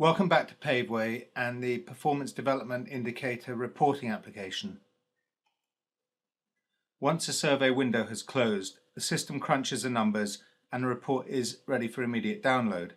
Welcome back to Paveway and the Performance Development Indicator reporting application. Once a survey window has closed, the system crunches the numbers and the report is ready for immediate download.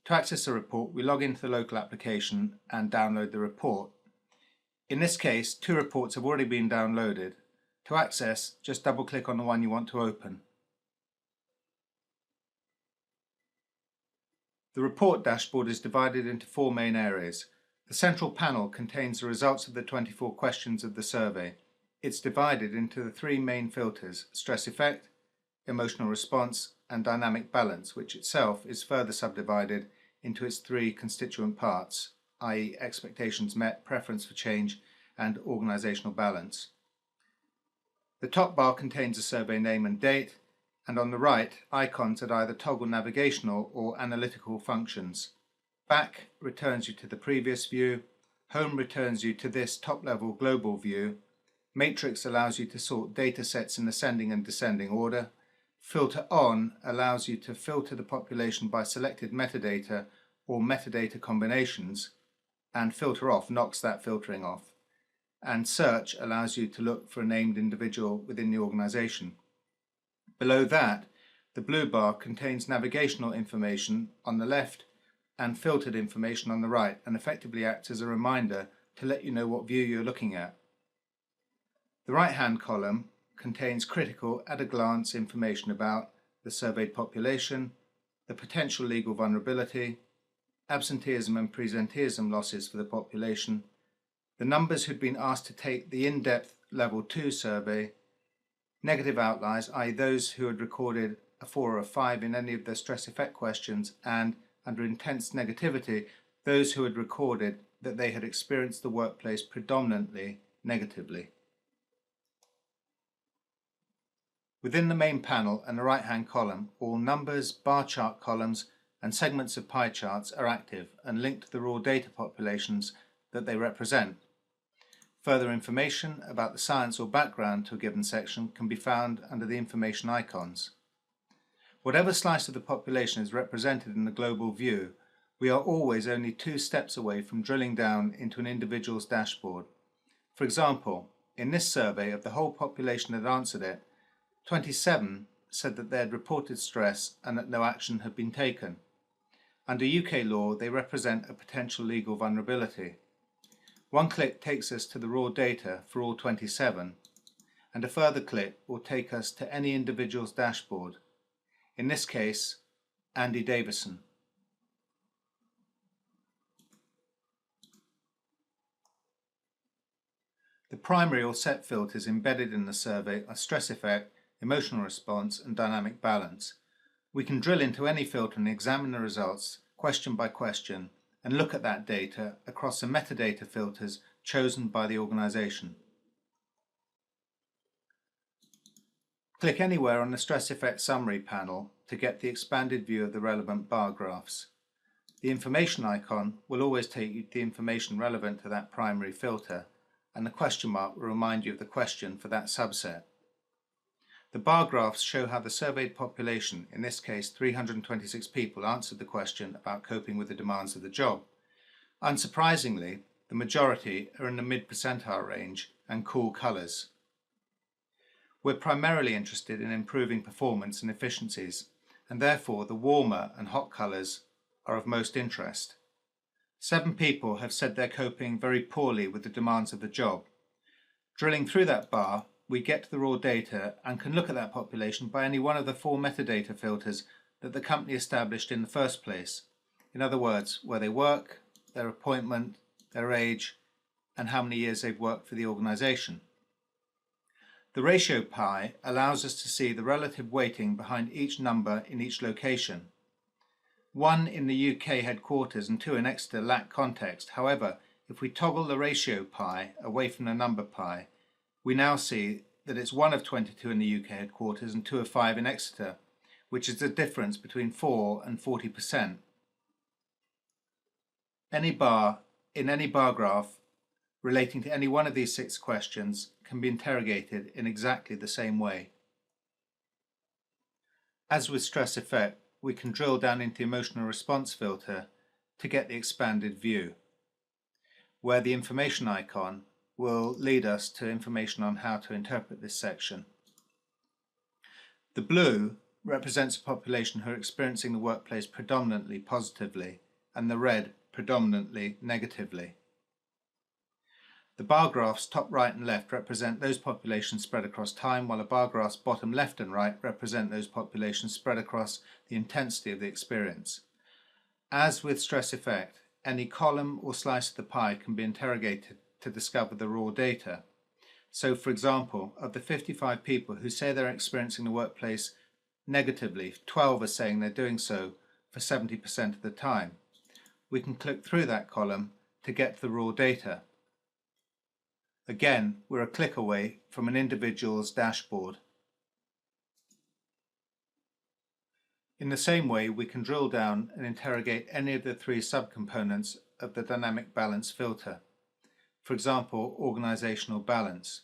To access the report, we log into the local application and download the report. In this case, two reports have already been downloaded. To access, just double-click on the one you want to open. The report dashboard is divided into four main areas. The central panel contains the results of the 24 questions of the survey. It's divided into the three main filters: stress effect, emotional response, and dynamic balance, which itself is further subdivided into its three constituent parts, i.e. expectations met, preference for change, and organizational balance. The top bar contains the survey name and date, and on the right, icons that either toggle navigational or analytical functions. Back returns you to the previous view, Home returns you to this top-level global view, Matrix allows you to sort data sets in ascending and descending order, Filter On allows you to filter the population by selected metadata or metadata combinations, and Filter Off knocks that filtering off, and Search allows you to look for a named individual within the organization. Below that, the blue bar contains navigational information on the left and filtered information on the right, and effectively acts as a reminder to let you know what view you're looking at. The right-hand column contains critical at-a-glance information about the surveyed population, the potential legal vulnerability, absenteeism and presenteeism losses for the population, the numbers who'd been asked to take the in-depth Level 2 survey, negative outliers, i.e. those who had recorded a 4 or a 5 in any of the stress effect questions, and under intense negativity, those who had recorded that they had experienced the workplace predominantly negatively. Within the main panel and the right-hand column, all numbers, bar chart columns, and segments of pie charts are active and linked to the raw data populations that they represent. Further information about the science or background to a given section can be found under the information icons. Whatever slice of the population is represented in the global view, we are always only 2 steps away from drilling down into an individual's dashboard. For example, in this survey of the whole population that answered it, 27 said that they had reported stress and that no action had been taken. Under UK law, they represent a potential legal vulnerability. One click takes us to the raw data for all 27, and a further click will take us to any individual's dashboard. In this case, Andy Davison. The primary or set filters embedded in the survey are stress effect, emotional response, and dynamic balance. We can drill into any filter and examine the results question by question, and look at that data across the metadata filters chosen by the organization. Click anywhere on the stress effect summary panel to get the expanded view of the relevant bar graphs. The information icon will always take you to the information relevant to that primary filter, and the question mark will remind you of the question for that subset. The bar graphs show how the surveyed population, in this case 326 people, answered the question about coping with the demands of the job. Unsurprisingly, the majority are in the mid-percentile range and cool colours. We're primarily interested in improving performance and efficiencies, and therefore the warmer and hot colours are of most interest. 7 people have said they're coping very poorly with the demands of the job. Drilling through that bar, we get to the raw data and can look at that population by any one of the 4 metadata filters that the company established in the first place. In other words, where they work, their appointment, their age, and how many years they've worked for the organization. The ratio pie allows us to see the relative weighting behind each number in each location. 1 in the UK headquarters and 2 in Exeter lack context. However, if we toggle the ratio pie away from the number pie, we now see that it's 1 of 22 in the UK headquarters and 2 of 5 in Exeter, which is the difference between 4 and 40%. Any bar in any bar graph relating to any one of these 6 questions can be interrogated in exactly the same way. As with stress effect, we can drill down into the emotional response filter to get the expanded view, where the information icon will lead us to information on how to interpret this section. The blue represents a population who are experiencing the workplace predominantly positively, and the red predominantly negatively. The bar graphs top right and left represent those populations spread across time, while the bar graphs bottom left and right represent those populations spread across the intensity of the experience. As with stress effect, any column or slice of the pie can be interrogated to discover the raw data. So, for example, of the 55 people who say they're experiencing the workplace negatively, 12 are saying they're doing so for 70% of the time. We can click through that column to get the raw data. Again, we're a click away from an individual's dashboard. In the same way, we can drill down and interrogate any of the three subcomponents of the dynamic balance filter. For example, organizational balance,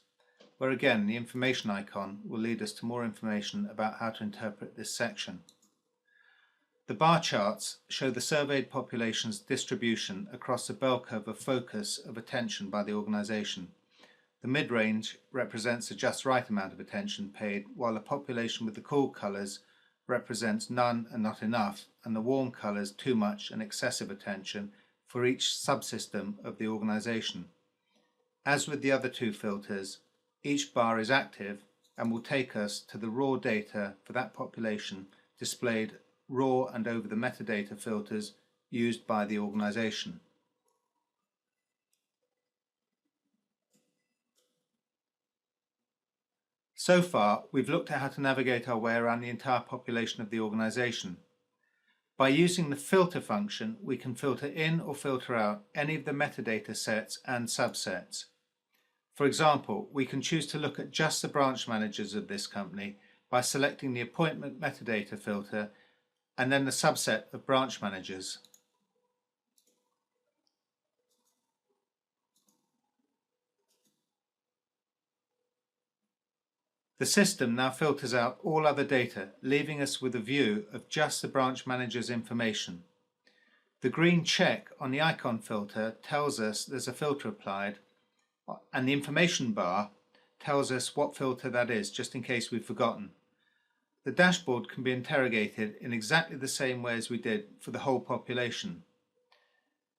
where again the information icon will lead us to more information about how to interpret this section. The bar charts show the surveyed population's distribution across the bell curve of focus of attention by the organization. The mid-range represents the just right amount of attention paid, while the population with the cool colours represents none and not enough, and the warm colours too much and excessive attention for each subsystem of the organisation. As with the other two filters, each bar is active and will take us to the raw data for that population displayed raw and over the metadata filters used by the organisation. So far, we've looked at how to navigate our way around the entire population of the organisation. By using the filter function, we can filter in or filter out any of the metadata sets and subsets. For example, we can choose to look at just the branch managers of this company by selecting the appointment metadata filter and then the subset of branch managers. The system now filters out all other data, leaving us with a view of just the branch manager's information. The green check on the icon filter tells us there's a filter applied, and the information bar tells us what filter that is, just in case we've forgotten. The dashboard can be interrogated in exactly the same way as we did for the whole population.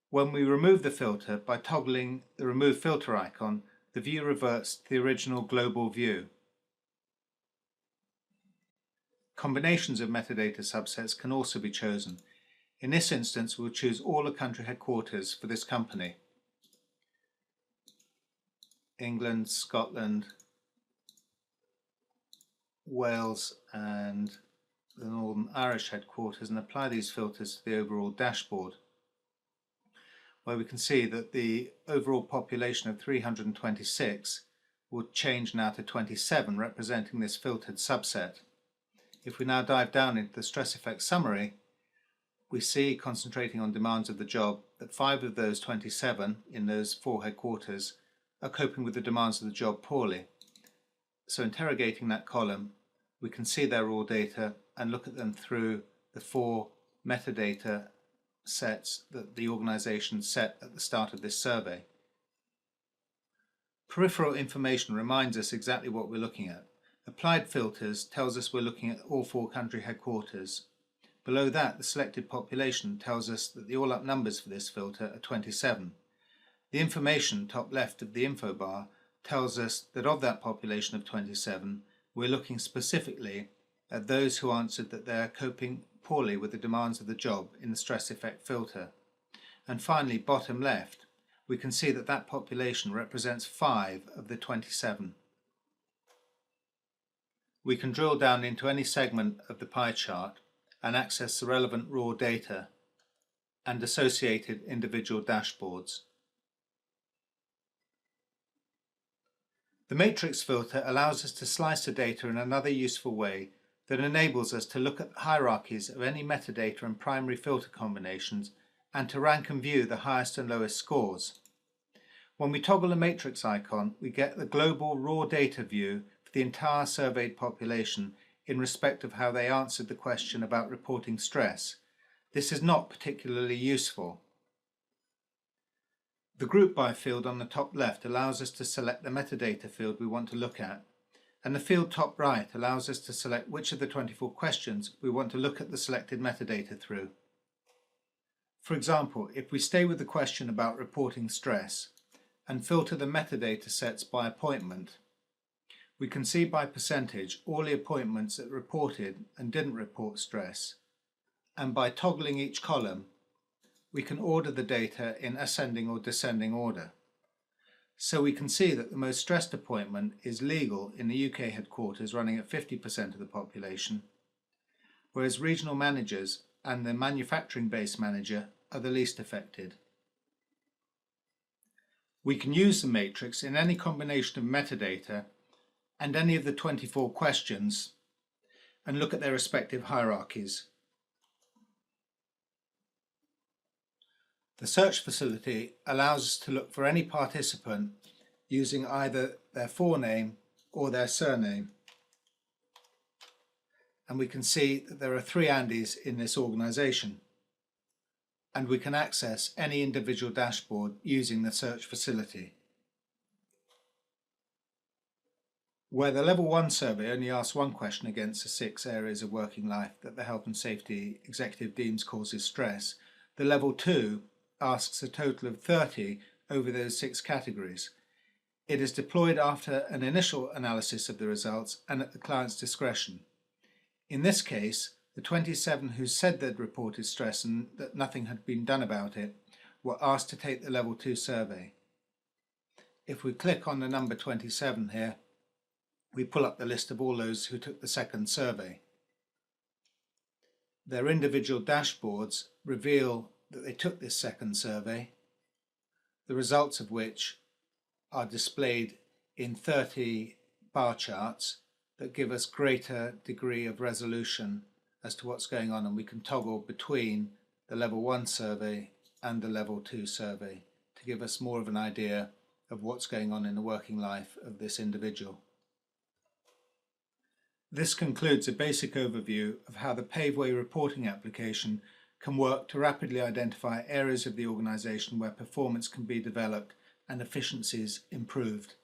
When we remove the filter by toggling the remove filter icon, the view reverts to the original global view. Combinations of metadata subsets can also be chosen. In this instance, we'll choose all the country headquarters for this company. England, Scotland, Wales and the Northern Irish headquarters, and apply these filters to the overall dashboard, where we can see that the overall population of 326 will change now to 27, representing this filtered subset. If we now dive down into the stress effect summary, we see, concentrating on demands of the job, that 5 of those 27 in those 4 headquarters are coping with the demands of the job poorly. So interrogating that column, we can see their raw data and look at them through the 4 metadata sets that the organisation set at the start of this survey. Peripheral information reminds us exactly what we're looking at. Applied filters tells us we're looking at all 4 country headquarters. Below that, the selected population tells us that the all-up numbers for this filter are 27. The information top left of the info bar tells us that of that population of 27, we're looking specifically at those who answered that they're coping poorly with the demands of the job in the stress effect filter. And finally, bottom left, we can see that that population represents 5 of the 27. We can drill down into any segment of the pie chart and access the relevant raw data and associated individual dashboards. The matrix filter allows us to slice the data in another useful way that enables us to look at hierarchies of any metadata and primary filter combinations and to rank and view the highest and lowest scores. When we toggle the matrix icon, we get the global raw data view for the entire surveyed population in respect of how they answered the question about reporting stress. This is not particularly useful. The Group By field on the top left allows us to select the metadata field we want to look at, and the field top right allows us to select which of the 24 questions we want to look at the selected metadata through. For example, if we stay with the question about reporting stress and filter the metadata sets by appointment, we can see by percentage all the appointments that reported and didn't report stress, and by toggling each column, we can order the data in ascending or descending order. So we can see that the most stressed appointment is legal in the UK headquarters, running at 50% of the population, whereas regional managers and the manufacturing base manager are the least affected. We can use the matrix in any combination of metadata and any of the 24 questions and look at their respective hierarchies. The search facility allows us to look for any participant using either their forename or their surname. And we can see that there are 3 Andys in this organisation. And we can access any individual dashboard using the search facility. Where the Level 1 survey only asks 1 question against the 6 areas of working life that the Health and Safety Executive deems causes stress, the Level 2 asks a total of 30 over those 6 categories. It is deployed after an initial analysis of the results and at the client's discretion. In this case, the 27 who said they'd reported stress and that nothing had been done about it were asked to take the Level 2 survey. If we click on the number 27 here, we pull up the list of all those who took the second survey. Their individual dashboards reveal that they took this second survey, the results of which are displayed in 30 bar charts that give us greater degree of resolution as to what's going on, and we can toggle between the Level 1 survey and the Level 2 survey to give us more of an idea of what's going on in the working life of this individual. This concludes a basic overview of how the Paveway reporting application can work to rapidly identify areas of the organisation where performance can be developed and efficiencies improved.